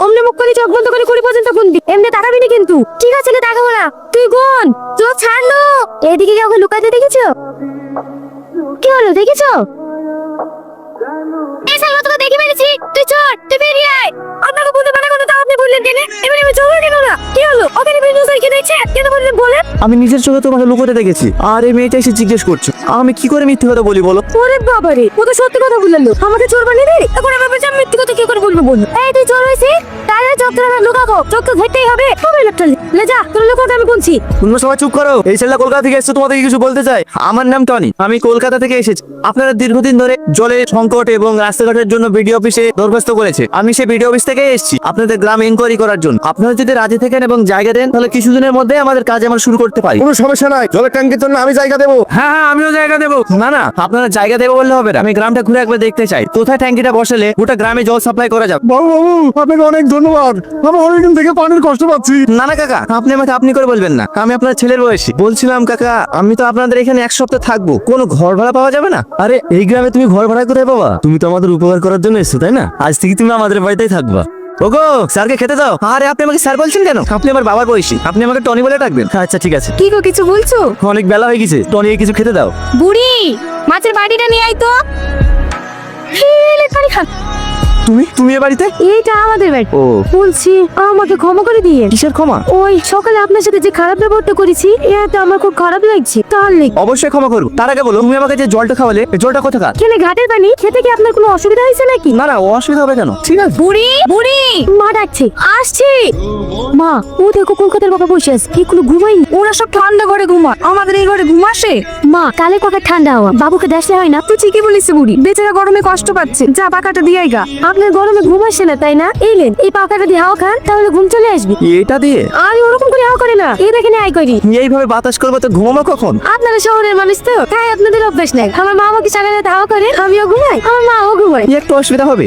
অমনি মুখ করে চোখ বন্ধ করে 20 পর্যন্ত গুনবি, এমনি তাকাবি না কিন্তু। ঠিক আছে না, তাকাবো না, তুই গুন। চোখ ছাড়লো। এদিকে কাউকে লুকাতে দেখেছো? কি হলো, দেখেছো? এই সালমা, তোকে দেখে ফেলেছি, তুই চোর, তুই বেরিয়ে আয়। আপনাকে বলতে মানা করতে তাও আপনি বললেন কেন? এবারে আমি চোর কেন না? কি হলো? ওখানে ভিডিও সাইড কে দেখছে, কেন বললেন বলেন? আমি নিজের চোখে তোমাকে লুকোতে দেখেছি, আর এই মেয়েটা এসে জিজ্ঞেস করছে আমি কি করে মিথ্যে কথা বলি বলো? ওরে বাবারে, ও তো সত্যি কথা বললো, আমাকে চোর বানিয়ে দিলি। এখন আমার বাচ্চা মিথ্যে কথা কি করে বলবো বল? এই তুই চোর হইছিস, তাহলে চোখ ধরে আমার লুকাবো, চোখ তো ধরতেই হবে। হবে লোকটা, লে যা, তোর লুকাতে আমি গুনছি। তোমরা সবাই চুপ করো। এই ছেলেটা কলকাতা থেকে এসেছে, তোমাদেরকে কিছু বলতে চাই। আমার নাম টনি, আমি কলকাতা থেকে এসেছি। আপনারা দীর্ঘদিন ধরে জলের সংকট এবং রাস্তাঘাটের জন্য বিডিও অফিসে দরখাস্ত করেছে। আমি সেই বিডিও অফিস থেকে এসেছি আপনাদের গ্রাম এনকোয়ারি করার জন্য। আপনারা যদি রাজি থাকেন এবং জায়গা দেন, তাহলে কিছুদিনের মধ্যে আমাদের কাজ আমরা শুরু করতে পারি। কোনো সমস্যা নাই, জলের ট্যাঙ্কির জন্য আমি জায়গা দেবো। হ্যাঁ হ্যাঁ, আমিও জায়গা দেবো। না না, আপনারা জায়গা দেবো বললে হবে না, আমি গ্রামটা ঘুরে একবার দেখতে চাই। কোথায় ট্যাঙ্কিটা বসালে গোটা গ্রামে জল সাপ্লাই করা যাবে। বাবু বাবু, আপনাকে অনেক ধন্যবাদ। আমি অনেকদিন থেকে পানির কষ্ট পাচ্ছি। না না কাকা, আপনি আমাকে আপনি করে বলবেন না, আমি আপনার ছেলের বয়সী। বলছিলাম কাকা, আমি তো আপনাদের এখানে 1 সপ্তাহ থাকবো, কোনো ঘর ভাড়া পাওয়া যাবে না? আরে এই গ্রামে তুমি ঘর ভাড়া কোথায় পাবা? তুমি তো আমাদের উপকার করার জন্য এসছো, তাই না? আজ থেকে তুমি আমাদের বাড়িতেই থাকবা। ওগো, স্যারকে খেতে দাও। আরে আপনি আমাকে স্যার বলছেন কেন? আপনি আমার বাবার বয়সী, আপনি আমাকে টনি বলে ডাকবেন। আচ্ছা ঠিক আছে। কি গো, কিছু বলছো? অনেক বেলা হয়ে গেছে, টনিকে কিছু খেতে দাও। বুড়ি, মাছের বাটিটা নিয়ে আয় তো। খালি খান। তুমি এ বাড়িতে? এইটা আমাদের বাড়ি। ও বলছি, আমাকে ক্ষমা করে দিয়ে। কিসের ক্ষমা? ওই সকালে আপনার সাথে যে খারাপ ব্যবহারটা করেছি, এটা আমার খুব খারাপ লাগছে, তার লেগে। অবশ্যই ক্ষমা করবো। তার আগে বলো, তুমি আমাকে যে জলটা খাওয়ালে, এই জলটা কোথাকার? কেন ঘাটের পানি? খেতে কি আপনার কোনো অসুবিধা হয়েছে নাকি? না না, অসুবিধা হবে কেন? ঠিক আছে। বুড়ি বুড়ি, মা ডাকছে, আসছি। মা, ও দেখো কলকাতার বাবা বসে আছে, এগুলো ঘুমাইনি। ওরা সব ঠান্ডা ঘরে ঘুমায়, আমাদের এই ঘরে ঘুম আসে? মা, কালে কবে ঠান্ডা হওয়া, বাবুকে দেখলে হয় না? তুই ঠিকই বলিস বুড়ি, বেচারা গরমে কষ্ট পাচ্ছে, যা পাকাটা দিয়ে গা। আপনার গরমে ঘুম আসে না তাই না? এই লেন, এই পাকাটা দিয়ে হাওয়া খান, তাহলে ঘুম চলে আসবে। এটা দিয়ে? আরে ওরকম করে হাওয়া করে না, এই দেখেন আই করি। এইভাবে বাতাস করবো তো ঘুমাবো কখন? আপনারা শহরের মানুষ তো, তাই আপনাদের অভ্যাস নেই। আমার মা আমাকে সারা রাত হাওয়া করে, আমিও ঘুমাই, আমার মাও ঘুমায়। একটু অসুবিধা হবে।